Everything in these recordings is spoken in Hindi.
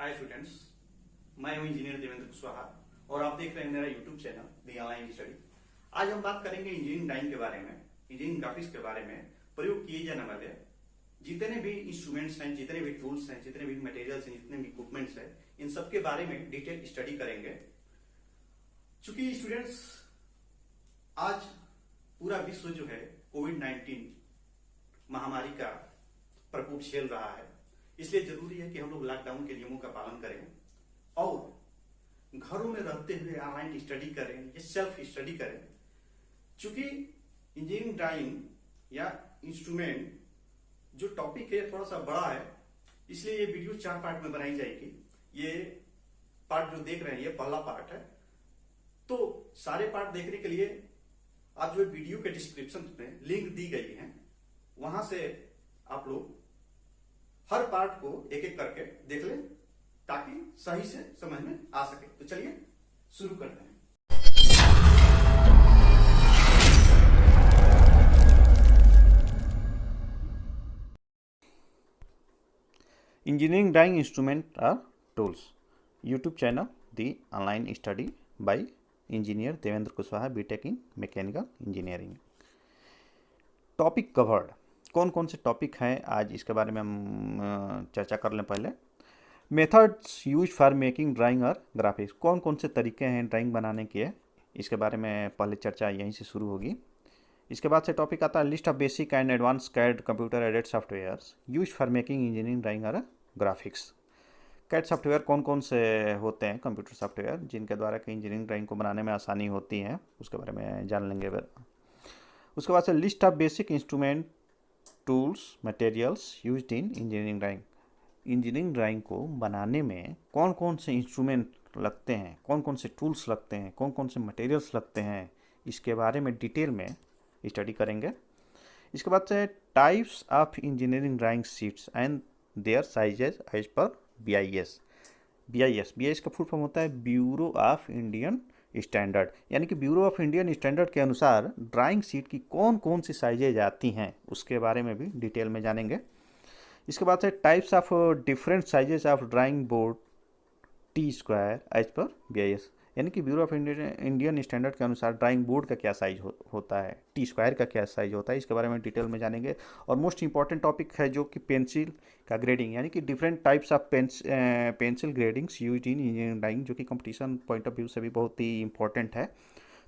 हाय स्टूडेंट्स, मैं हूं इंजीनियर देवेंद्र कुशवाहा और आप देख रहे हैं मेरा यूट्यूब चैनल दी ऑनलाइन स्टडी। आज हम बात करेंगे इंजीनियरिंग ड्राइंग के बारे में, इंजीनियरिंग ग्राफिक्स के बारे में। प्रयोग किए जाने वाले जितने भी इंस्ट्रूमेंट्स हैं, जितने भी टूल्स हैं, जितने भी मटेरियल्स हैं, जितने भी इक्विपमेंट्स हैं, इन सब के बारे में डिटेल स्टडी करेंगे। चूंकि स्टूडेंट्स आज पूरा विश्व जो है कोविड-19 महामारी का प्रकोप झेल रहा है, इसलिए जरूरी है कि हम लोग लॉकडाउन के नियमों का पालन करें और घरों में रहते हुए ऑनलाइन स्टडी करें या सेल्फ स्टडी करें। चूंकि इंजीनियरिंग ड्राइंग या इंस्ट्रूमेंट जो टॉपिक है थोड़ा सा बड़ा है, इसलिए ये वीडियो 4 पार्ट में बनाई जाएगी। ये पार्ट जो देख रहे हैं ये पहला पार्ट है। तो सारे पार्ट देखने के लिए आप जो वीडियो के डिस्क्रिप्शन में लिंक दी गई है वहां से आप लोग हर पार्ट को एक एक करके देख लें ताकि सही से समझ में आ सके। तो चलिए शुरू करते हैं। Engineering drawing instrument or tools. YouTube channel The Online Study by Engineer Devendra Kushwaha, BTech in Mechanical Engineering. Topic covered, कौन कौन से टॉपिक हैं आज इसके बारे में हम चर्चा कर लें। पहले methods use for making drawing और ग्राफिक्स, कौन कौन से तरीके हैं ड्राइंग बनाने के, इसके बारे में पहले चर्चा यहीं से शुरू होगी। इसके बाद से टॉपिक आता है list of basic and advance CAD computer aided softwares use for making engineering drawing और ग्राफिक्स। कैड सॉफ्टवेयर कौन कौन से होते हैं, कंप्यूटर सॉफ्टवेयर जिनके द्वारा कि इंजीनियरिंग ड्राइंग को बनाने में आसानी होती है, उसके बारे में जान लेंगे। उसके बाद से list of basic instrument tools materials used in engineering drawing. Engineering drawing को बनाने में कौन कौन से इंस्ट्रूमेंट लगते हैं, कौन कौन से टूल्स लगते हैं, कौन कौन से मटेरियल्स लगते हैं, इसके बारे में डिटेल में स्टडी करेंगे। इसके बाद से types of engineering drawing sheets and their sizes as per BIS। BIS का फुल फॉर्म होता है ब्यूरो ऑफ इंडियन स्टैंडर्ड, यानी कि ब्यूरो ऑफ इंडियन स्टैंडर्ड के अनुसार ड्राइंग शीट की कौन कौन सी साइजेज आती हैं उसके बारे में भी डिटेल में जानेंगे। इसके बाद से types of different sizes of drawing board T² as per BIS, यानी कि ब्यूरो ऑफ इंडियन स्टैंडर्ड के अनुसार ड्राइंग बोर्ड का क्या साइज होता है, T² का क्या साइज होता है, इसके बारे में डिटेल में जानेंगे। और मोस्ट इंपॉर्टेंट टॉपिक है जो कि पेंसिल का ग्रेडिंग, यानी कि different types of pencil gradings use in engineering drawing, जो कि कंपटीशन पॉइंट ऑफ व्यू से भी बहुत ही इंपॉर्टेंट है।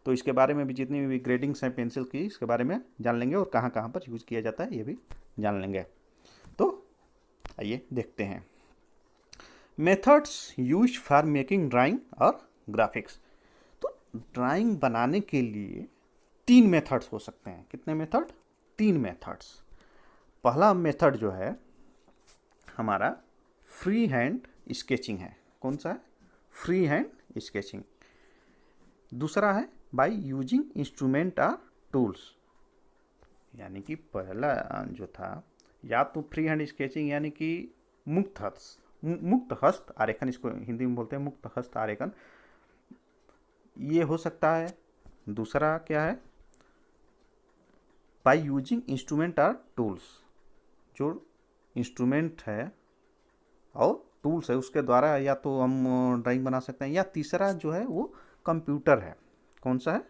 तो इसके बारे में भी जितनी भी ग्रेडिंग्स हैं पेंसिल की, इसके बारे में जान लेंगे और कहाँ कहाँ पर यूज किया जाता है ये भी जान लेंगे। तो आइए देखते हैं methods use for making drawing और ग्राफिक्स। तो ड्राइंग बनाने के लिए 3 मेथड्स हो सकते हैं। कितने मेथड? 3 मेथड्स। पहला मेथड जो है हमारा फ्री हैंड स्केचिंग है। कौन सा है? Free hand sketching. दूसरा है बाय यूजिंग इंस्ट्रूमेंट और टूल्स, यानी कि पहला जो था या तो फ्री हैंड स्केचिंग यानी कि मुक्त हस्त आरेखन, इसको हिंदी में बोलते हैं मुक्त हस्त आरेखन, ये हो सकता है। दूसरा क्या है? बाय यूजिंग इंस्ट्रूमेंट और टूल्स, जो इंस्ट्रूमेंट है और टूल्स है उसके द्वारा या तो हम ड्राइंग बना सकते हैं, या तीसरा जो है वो कंप्यूटर है। कौन सा है?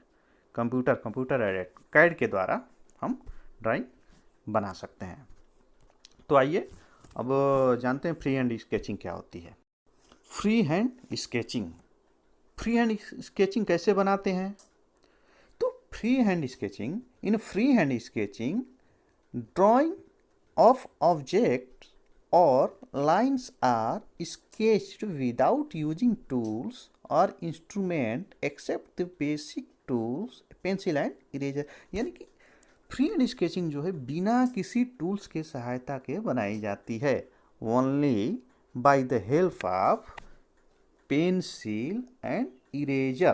कंप्यूटर एडेड कैड के द्वारा हम ड्राइंग बना सकते हैं। तो आइए अब जानते हैं फ्री हैंड स्केचिंग क्या होती है। Free hand sketching, free hand sketching कैसे बनाते हैं? तो free hand sketching, in free hand sketching drawing of object और lines are sketched without using tools और instrument except the basic tools pencil and eraser, यानी कि फ्री हैंड स्केचिंग जो है बिना किसी टूल्स के सहायता के बनाई जाती है। Only by the help of pencil and eraser,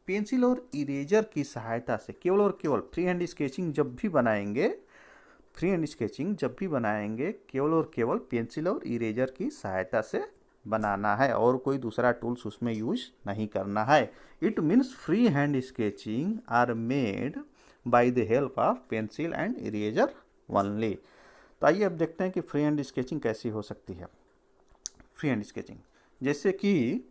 pencil और इरेजर की सहायता से केवल और केवल फ्री हैंड स्केचिंग जब भी बनाएंगे, फ्री हैंड स्केचिंग जब भी बनाएंगे केवल और केवल पेंसिल और इरेजर की सहायता से बनाना है और कोई दूसरा टूल्स उसमें यूज नहीं करना है। It means free hand sketching are made by the help of pencil and eraser only. तो आइए अब देखते हैं कि फ्री हैंड स्केचिंग कैसी हो सकती है। फ्री हैंड स्केचिंग जैसे कि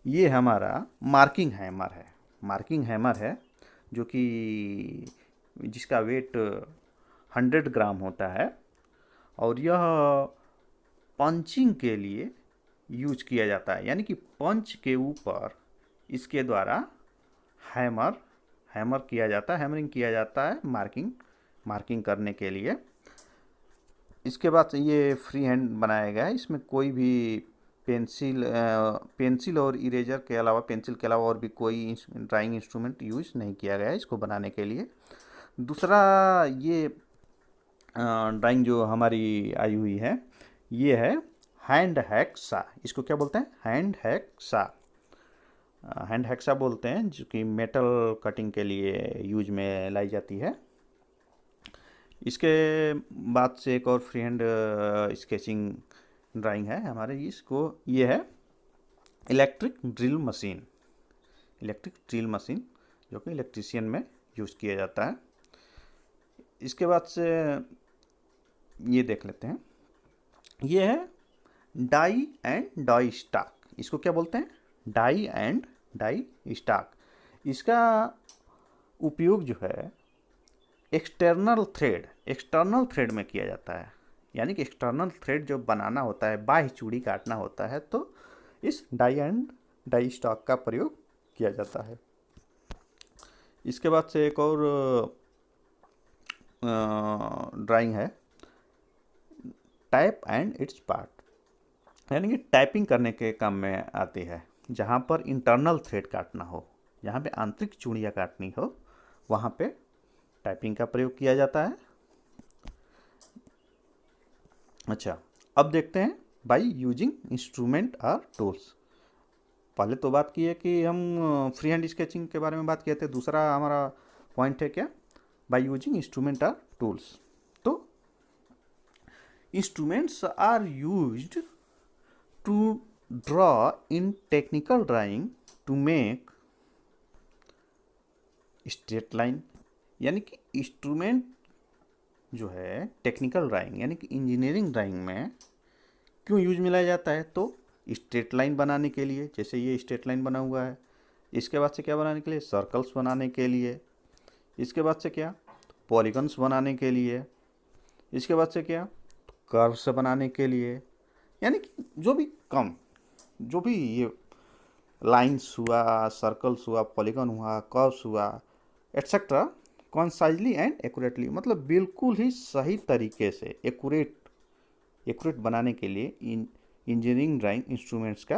ये हमारा मार्किंग हैमर है, मार्किंग हैमर है जो कि जिसका वेट 100 ग्राम होता है और यह पंचिंग के लिए यूज किया जाता है, यानी कि पंच के ऊपर इसके द्वारा हैमर हैमर किया जाता है, हैमरिंग किया जाता है मार्किंग करने के लिए। इसके बाद ये फ्री हैंड बनाया गया है, इसमें कोई भी पेंसिल और इरेजर के अलावा, पेंसिल के अलावा और भी कोई ड्राइंग इंस्ट्रूमेंट यूज नहीं किया गया है इसको बनाने के लिए। दूसरा, ये ड्राइंग जो हमारी आई हुई है ये है हैंड हैक्सा। इसको क्या बोलते हैं? Hand hexa. हैंड हैक्सा बोलते हैं, जो कि मेटल कटिंग के लिए यूज में लाई जाती है। इसके बाद से एक और फ्री हैंड स्केचिंग ड्राइंग है हमारे, इसको ये है electric drill machine. Electric drill machine जो कि इलेक्ट्रिशियन में यूज़ किया जाता है। इसके बाद से ये देख लेते हैं, ये है डाई एंड डाई स्टाक। इसको क्या बोलते हैं? Die and die stock. इसका उपयोग जो है एक्सटर्नल थ्रेड में किया जाता है, यानी कि एक्सटर्नल थ्रेड जो बनाना होता है, बाह्य चूड़ी काटना होता है, तो इस डाई एंड डाई स्टाक का प्रयोग किया जाता है। इसके बाद से एक और ड्राइंग है टाइप एंड इट्स पार्ट, यानी कि टाइपिंग करने के काम में आती है। जहाँ पर इंटरनल थ्रेड काटना हो, जहाँ पे आंतरिक चूड़ियाँ काटनी हो, वहाँ पे टाइपिंग का प्रयोग किया जाता है। अच्छा, अब देखते हैं बाई यूजिंग इंस्ट्रूमेंट और टूल्स। पहले तो बात की है कि हम फ्री हैंड स्केचिंग के बारे में बात किए थे, दूसरा हमारा पॉइंट है क्या? बाई यूजिंग इंस्ट्रूमेंट और टूल्स। तो instruments are used to draw in technical drawing to make straight line, यानी कि इंस्ट्रूमेंट जो है टेक्निकल ड्राइंग यानी कि इंजीनियरिंग ड्राइंग में क्यों यूज में लाया जाता है? तो स्ट्रेट लाइन बनाने के लिए, जैसे ये स्ट्रेट लाइन बना हुआ है। इसके बाद से क्या बनाने के लिए? सर्कल्स बनाने के लिए। इसके बाद से क्या? पॉलीगन्स बनाने के लिए। इसके बाद से क्या? कर्व्स बनाने के लिए, यानी कि जो भी ये लाइन्स हुआ, सर्कल्स हुआ, पॉलीगन हुआ, कर्व्स हुआ, एट्सेट्रा, कॉन्साइजली एंड एक्यूरेटली, मतलब बिल्कुल ही सही तरीके से एक्यूरेट बनाने के लिए इंजीनियरिंग ड्राइंग इंस्ट्रूमेंट्स का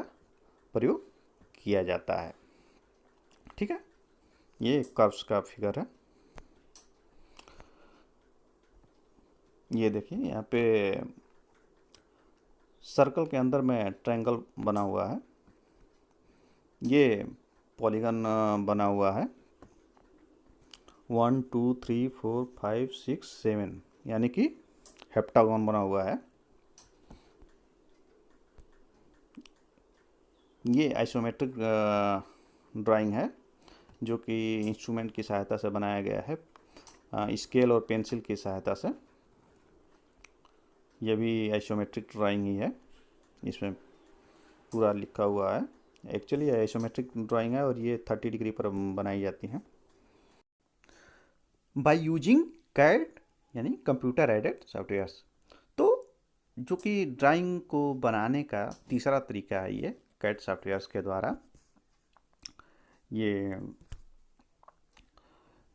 प्रयोग किया जाता है। ठीक है, ये कर्व्स का फिगर है। ये देखिए यहाँ पे सर्कल के अंदर में ट्रायंगल बना हुआ है, ये पॉलीगन बना हुआ है 1 2 3 4 5 6 7, यानी कि हेप्टागन बना हुआ है। ये आइसोमेट्रिक ड्राइंग है जो कि इंस्ट्रूमेंट की सहायता से बनाया गया है, स्केल और पेंसिल की सहायता से। यह भी आइसोमेट्रिक ड्राइंग ही है, इसमें पूरा लिखा हुआ है। एक्चुअली आइसोमेट्रिक ड्राइंग है और ये 30 डिग्री पर बनाई जाती हैं। बाय यूजिंग कैड यानी कंप्यूटर एडेड सॉफ्टवेयर्स, तो जो कि ड्राइंग को बनाने का तीसरा तरीका है ये कैड सॉफ्टवेयर्स के द्वारा। ये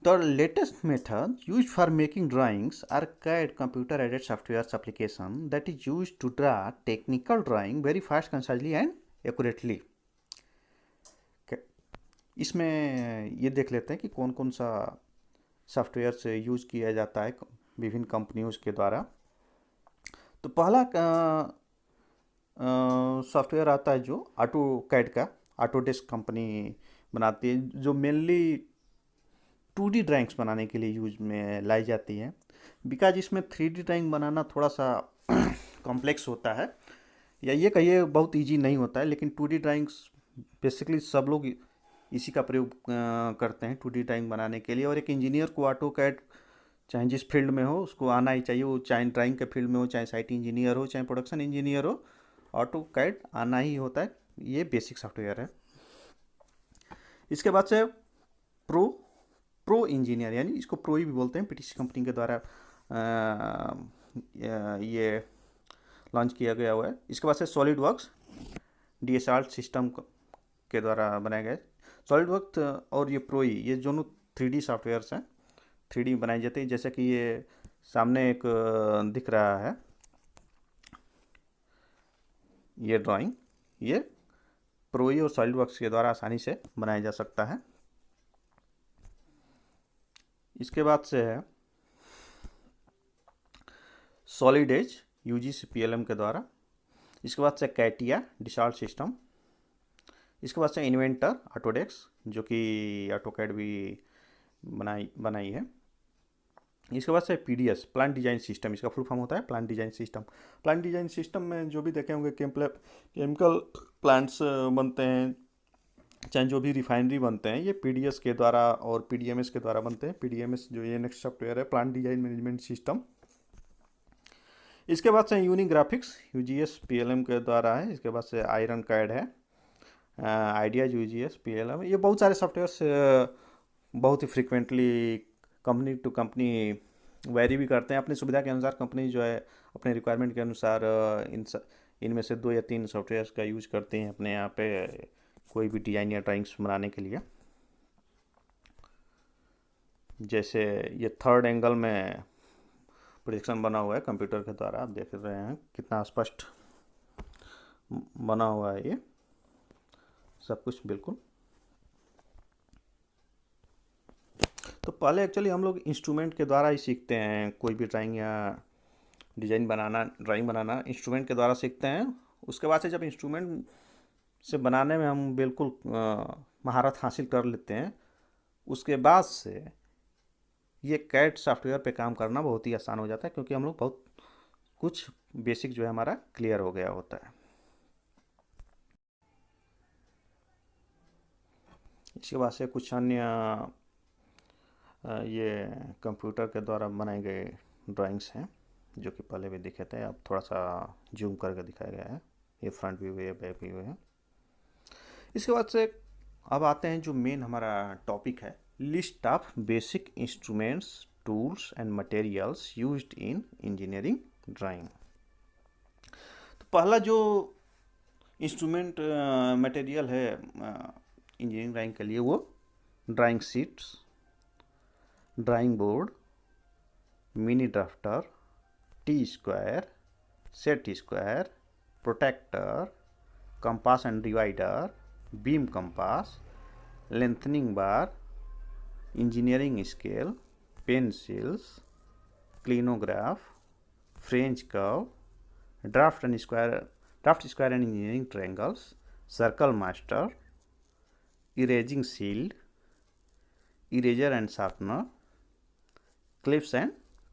The latest method used for making drawings are CAD computer aided software application that is used to draw technical drawing very fast, concisely and accurately. इसमें ये देख लेते हैं कि कौन कौन सा सॉफ्टवेयर से यूज़ किया जाता है विभिन्न कंपनियों के द्वारा। तो पहला सॉफ्टवेयर आता है जो ऑटोकैड का, ऑटोडेस्क कंपनी बनाती है, जो मेनली 2D ड्राइंग्स बनाने के लिए यूज में लाई जाती है। बिकॉज इसमें 3D ड्राइंग बनाना थोड़ा सा कॉम्प्लेक्स होता है, या ये कहिए बहुत इजी नहीं होता है, लेकिन 2D ड्राइंग्स बेसिकली सब लोग इसी का प्रयोग करते हैं 2D ड्राइंग बनाने के लिए। और एक इंजीनियर को ऑटोकैड चाहे जिस फील्ड में हो उसको आना ही चाहिए, वो चाहे ड्राइंग के फील्ड में हो, चाहे साइट इंजीनियर हो, चाहे प्रोडक्शन इंजीनियर हो, ऑटोकैड आना ही होता है ये बेसिक सॉफ्टवेयर है। इसके बाद से प्रो इंजीनियर, यानी इसको प्रो ही भी बोलते हैं, पीटीसी कंपनी के द्वारा ये लॉन्च किया गया हुआ है। इसके बाद से सॉलिड वर्क्स डीएसआर सिस्टम के द्वारा बनाए गए। सॉलिड वर्क्स और ये प्रो ही, ये दोनों 3D सॉफ्टवेयर्स हैं, 3D बनाई जाती है। जैसे कि ये सामने एक दिख रहा है ये ड्राइंग, ये प्रो ही और सॉलिड वर्क्स के द्वारा आसानी से बनाया जा सकता है। इसके बाद से है सॉलिड एज यूजीसी पीएलएम के द्वारा। इसके बाद से कैटिया डिसाल्ट सिस्टम। इसके बाद से इन्वेंटर ऑटोडेस्क, जो कि ऑटोकैड भी बनाई है। इसके बाद से पीडीएस प्लांट डिजाइन सिस्टम, इसका फुल फॉर्म होता है plant design system. Plant design system में जो भी देखे होंगे केमिकल प्लांट्स बनते हैं, चाहे जो भी रिफाइनरी बनते हैं, ये पीडीएस के द्वारा और पीडीएमएस के द्वारा बनते हैं। पीडीएमएस जो ये नेक्स्ट सॉफ्टवेयर है, प्लांट डिजाइन मैनेजमेंट सिस्टम। इसके बाद से यूनिक ग्राफिक्स यूजीएस पीएलएम के द्वारा है। इसके बाद से आयरन कैड है, आइडियाज यूजीएस पीएलएम। ये बहुत सारे सॉफ्टवेयर्स बहुत ही frequently company to company vary भी करते हैं। अपनी सुविधा के अनुसार कंपनी जो है अपने रिक्वायरमेंट के अनुसार इनमें से 2 या 3 सॉफ्टवेयर्स का यूज करते हैं अपने यहाँ पे कोई भी डिजाइन या ड्राइंग्स बनाने के लिए। जैसे ये थर्ड एंगल में प्रोजेक्शन बना हुआ है कंप्यूटर के द्वारा, आप देख रहे हैं कितना स्पष्ट बना हुआ है ये सब कुछ बिल्कुल। तो पहले एक्चुअली हम लोग इंस्ट्रूमेंट के द्वारा ही सीखते हैं, कोई भी ड्राइंग या ड्राइंग बनाना इंस्ट्रूमेंट के द्वारा सीखते हैं। उसके बाद से जब इंस्ट्रूमेंट से बनाने में हम बिल्कुल महारत हासिल कर लेते हैं, उसके बाद से ये कैड सॉफ्टवेयर पे काम करना बहुत ही आसान हो जाता है, क्योंकि हम लोग बहुत कुछ बेसिक जो है हमारा क्लियर हो गया होता है। इसके बाद से कुछ अन्य ये कंप्यूटर के द्वारा बनाए गए ड्राइंग्स हैं, जो कि पहले भी दिखे थे, अब थोड़ा सा जूम करके दिखाया गया है। ये फ्रंट व्यू है, बैक व्यू है। इसके बाद से अब आते हैं जो मेन हमारा टॉपिक है, list of basic instruments tools and materials used in engineering drawing. तो पहला जो इंस्ट्रूमेंट मटेरियल है इंजीनियरिंग ड्राइंग के लिए, वो drawing sheets, drawing board, mini drafter, T square, set square, protractor, compass and divider, beam compass, lengthening bar, engineering scale, pencils, clinograph, French curve, draft square and engineering triangles, circle master, erasing shield, eraser and sharpener, clips and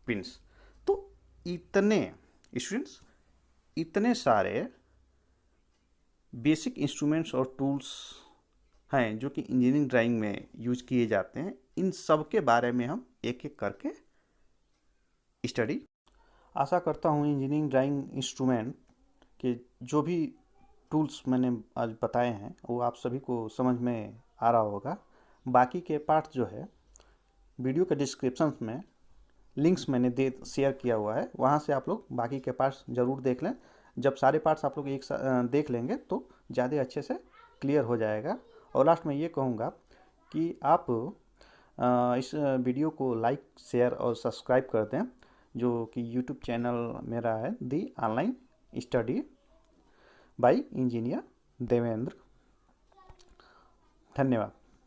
pins. तो इतने स्टूडेंट्स, इतने सारे बेसिक इंस्ट्रूमेंट्स और टूल्स हैं जो कि इंजीनियरिंग ड्राइंग में यूज किए जाते हैं। इन सब के बारे में हम एक एक करके स्टडी। आशा करता हूँ इंजीनियरिंग ड्राइंग इंस्ट्रूमेंट के जो भी टूल्स मैंने आज बताए हैं वो आप सभी को समझ में आ रहा होगा। बाकी के पार्ट जो है वीडियो के डिस्क्रिप्शन में लिंक्स मैंने शेयर किया हुआ है, वहाँ से आप लोग बाकी के पार्ट्स ज़रूर देख लें। जब सारे पार्ट्स आप लोग एक साथ देख लेंगे तो ज़्यादा अच्छे से क्लियर हो जाएगा। और लास्ट में ये कहूँगा कि आप इस वीडियो को लाइक, शेयर और सब्सक्राइब कर दें, जो कि यूट्यूब चैनल मेरा है the online study by engineer Devendra. धन्यवाद।